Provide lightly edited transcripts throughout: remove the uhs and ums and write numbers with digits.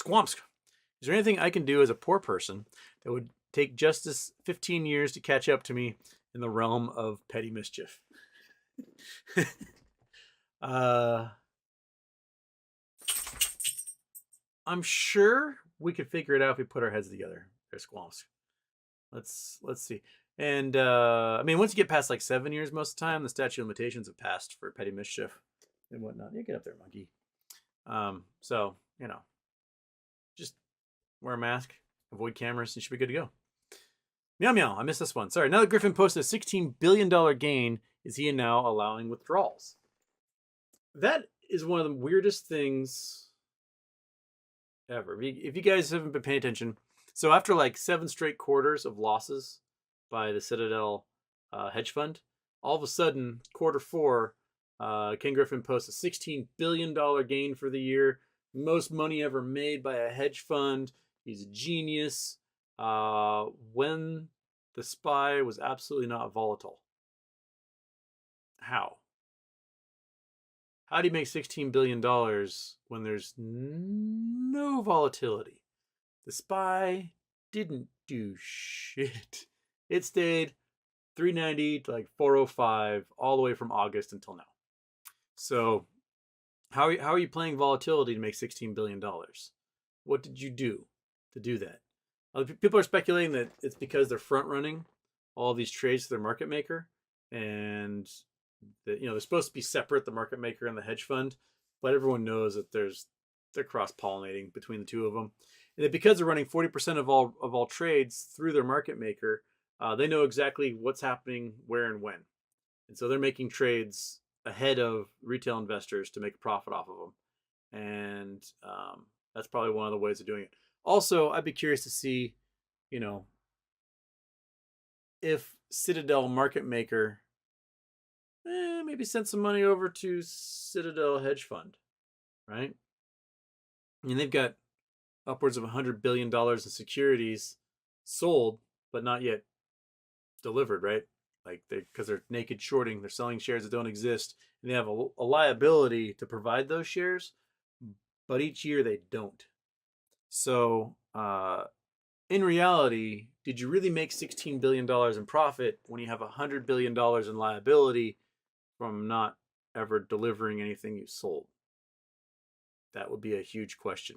Squamsk. Is there anything I can do as a poor person that would take justice 15 years to catch up to me in the realm of petty mischief? uh, I'm sure we could figure it out if we put our heads together. There's Squamsk. Let's see. And I mean, once you get past like 7 years, most of the time, the statute of limitations have passed for petty mischief and whatnot. You get up there, monkey. So just wear a mask, avoid cameras, and you should be good to go. Meow meow. I missed this one. Sorry. Now that Griffin posted a $16 billion gain, is he now allowing withdrawals? That is one of the weirdest things ever. If you guys haven't been paying attention, so after like 7 straight quarters of losses by the Citadel hedge fund, all of a sudden, quarter 4, Ken Griffin posts a $16 billion gain for the year. Most money ever made by a hedge fund. He's a genius. When the SPY was absolutely not volatile. How? How do you make $16 billion when there's no volatility? The SPY didn't do shit. It stayed 390 to like 405 all the way from August until now. So how are you playing volatility to make $16 billion? What did you do to do that? People are speculating that it's because they're front running all of these trades to their market maker, and that they're supposed to be separate, the market maker and the hedge fund, but everyone knows that they're cross pollinating between the two of them, and that because they're running 40% of all trades through their market maker, they know exactly what's happening, where, and when, and so they're making trades ahead of retail investors to make a profit off of them, and that's probably one of the ways of doing it. Also, I'd be curious to see, if Citadel market maker maybe sent some money over to Citadel hedge fund, right? I mean, they've got upwards of $100 billion in securities sold, but not yet delivered, right? Like because they're naked shorting, they're selling shares that don't exist, and they have a liability to provide those shares, but each year they don't. So, in reality, did you really make $16 billion in profit when you have $100 billion in liability from not ever delivering anything you sold? That would be a huge question.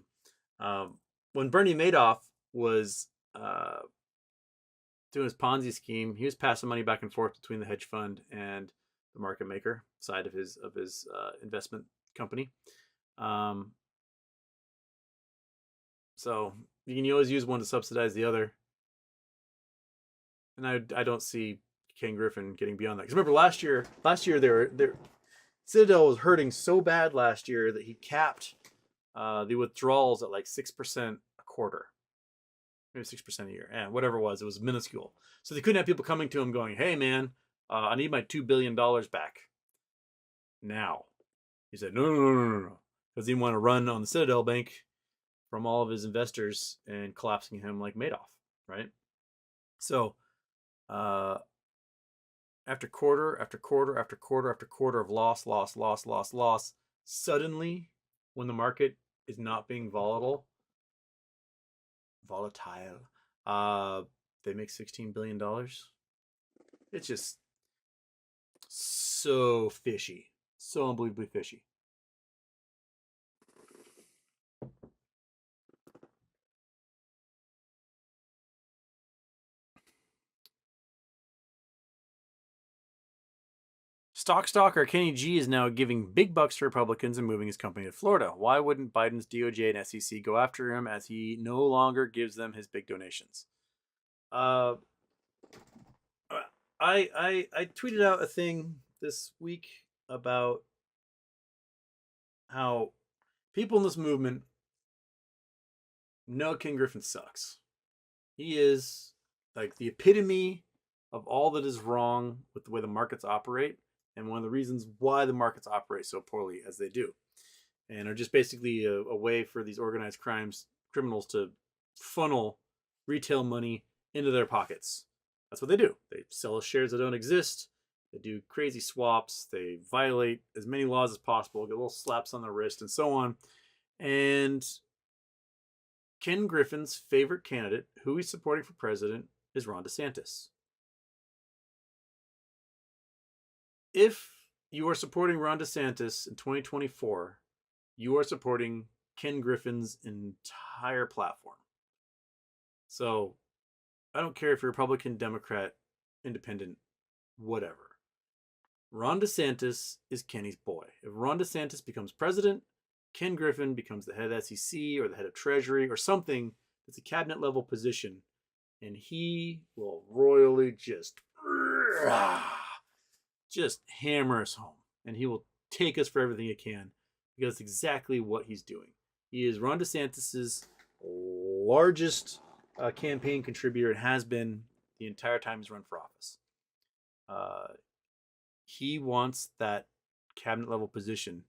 When Bernie Madoff was doing his Ponzi scheme, he was passing money back and forth between the hedge fund and the market maker side of his investment company. So you can always use one to subsidize the other. And I don't see Ken Griffin getting beyond that. Because remember last year Citadel was hurting so bad last year that he capped the withdrawals at like 6% a quarter. Maybe 6% a year. And whatever it was minuscule. So they couldn't have people coming to him going, hey man, I need my $2 billion back now. He said, no. Because he didn't want to run on the Citadel Bank from all of his investors and collapsing him like Madoff, right? So after quarter after quarter after quarter after quarter of loss, suddenly when the market is not being volatile, they make $16 billion. It's just so fishy, so unbelievably fishy. Stocker Kenny G is now giving big bucks to Republicans and moving his company to Florida. Why wouldn't Biden's DOJ and SEC go after him as he no longer gives them his big donations? I tweeted out a thing this week about how people in this movement know Ken Griffin sucks. He is like the epitome of all that is wrong with the way the markets operate, and one of the reasons why the markets operate so poorly as they do, and are just basically a way for these organized criminals to funnel retail money into their pockets. That's what they do. They sell shares that don't exist. They do crazy swaps. They violate as many laws as possible, get little slaps on the wrist and so on. And Ken Griffin's favorite candidate, who he's supporting for president, is Ron DeSantis. If you are supporting Ron DeSantis in 2024, you are supporting Ken Griffin's entire platform. So I don't care if you're Republican, Democrat, Independent, whatever. Ron DeSantis is Kenny's boy. If Ron DeSantis becomes president, Ken Griffin becomes the head of SEC or the head of Treasury or something that's a cabinet level position, and he will royally just hammer us home, and he will take us for everything he can, because it's exactly what he's doing. He is Ron DeSantis's largest campaign contributor and has been the entire time he's run for office. He wants that cabinet level position,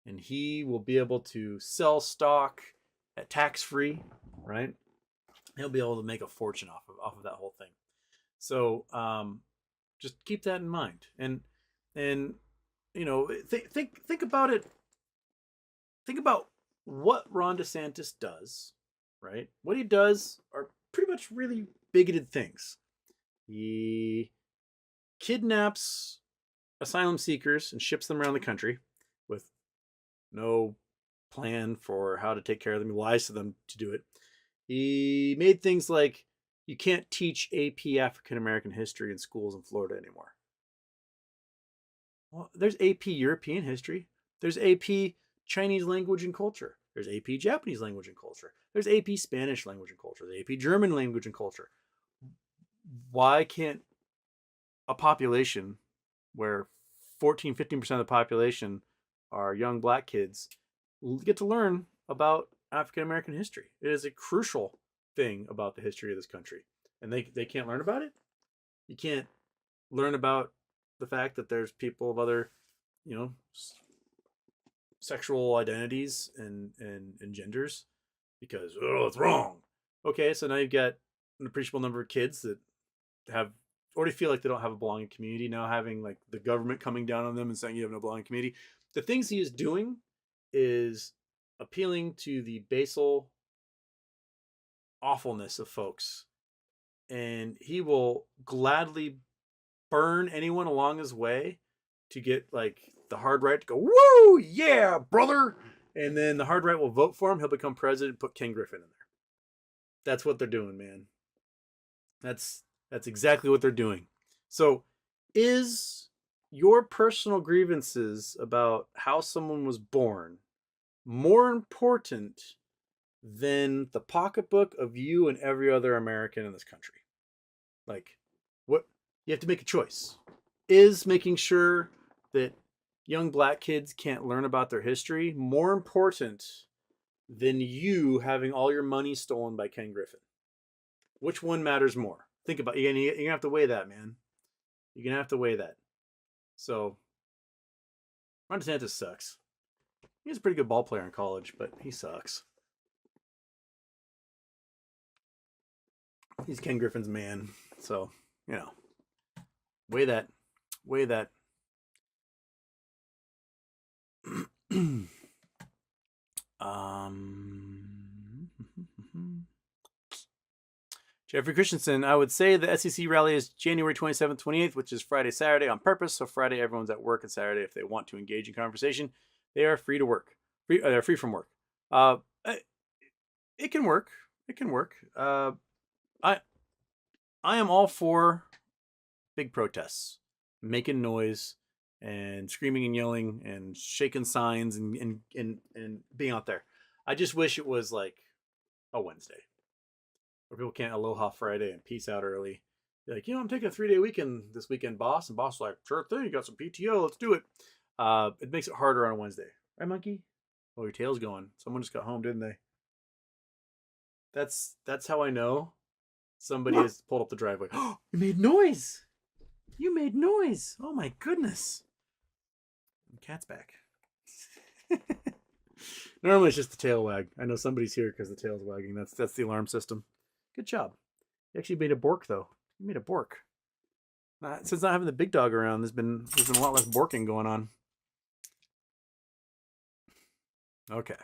and he will be able to sell stock at tax free, right? He'll be able to make a fortune off of that whole thing. So just keep that in mind, and you know, think about it. Think about what Ron DeSantis does, right? What he does are pretty much really bigoted things. He kidnaps asylum seekers and ships them around the country with no plan for how to take care of them. He lies to them to do it. He made things like you can't teach AP African American history in schools in Florida anymore. Well, there's AP European history. There's AP Chinese language and culture. There's AP Japanese language and culture. There's AP Spanish language and culture. There's AP German language and culture. Why can't a population where 14-15% of the population are young black kids get to learn about African American history? It is a crucial thing about the history of this country, and they can't learn about it. You can't learn about the fact that there's people of other, you know, sexual identities and genders because it's wrong. Okay, so now you've got an appreciable number of kids that have already feel like they don't have a belonging community, now having like the government coming down on them and saying you have no belonging community. The things he is doing is appealing to the basal awfulness of folks, and he will gladly burn anyone along his way to get like the hard right to go, woo, yeah, brother. And then the hard right will vote for him. He'll become president and put Ken Griffin in there. That's what they're doing, man. That's exactly what they're doing. So is your personal grievances about how someone was born more important than the pocketbook of you and every other American in this country? Like, what? You have to make a choice. Is making sure that young black kids can't learn about their history more important than you having all your money stolen by Ken Griffin? Which one matters more? Think about it. You're going to have to weigh that, man. You're going to have to weigh that. So, Ron DeSantis sucks. He was a pretty good ball player in college, but he sucks. He's Ken Griffin's man. So, you know, weigh that. Weigh that. Jeffrey Christensen, I would say the SEC rally is January 27th, 28th, which is Friday, Saturday on purpose. So Friday, everyone's at work, and Saturday, if they want to engage in conversation, they are free to work. They're free from work. It can work. It can work. I am all for big protests, making noise and screaming and yelling and shaking signs and being out there. I just wish it was like a Wednesday where people can't Aloha Friday and peace out early. Be like, I'm taking a 3-day weekend this weekend, boss. And boss is like, sure thing, you got some PTO, let's do it. It makes it harder on a Wednesday. Right, monkey? Oh, your tail's going. Someone just got home, didn't they? That's how I know somebody has pulled up the driveway. Oh, you made noise. You made noise. Oh my goodness. The cat's back. Normally it's just the tail wag. I know somebody's here because the tail's wagging. That's the alarm system. Good job. You actually made a bork though. You made a bork. Since not having the big dog around, there's been a lot less borking going on. Okay.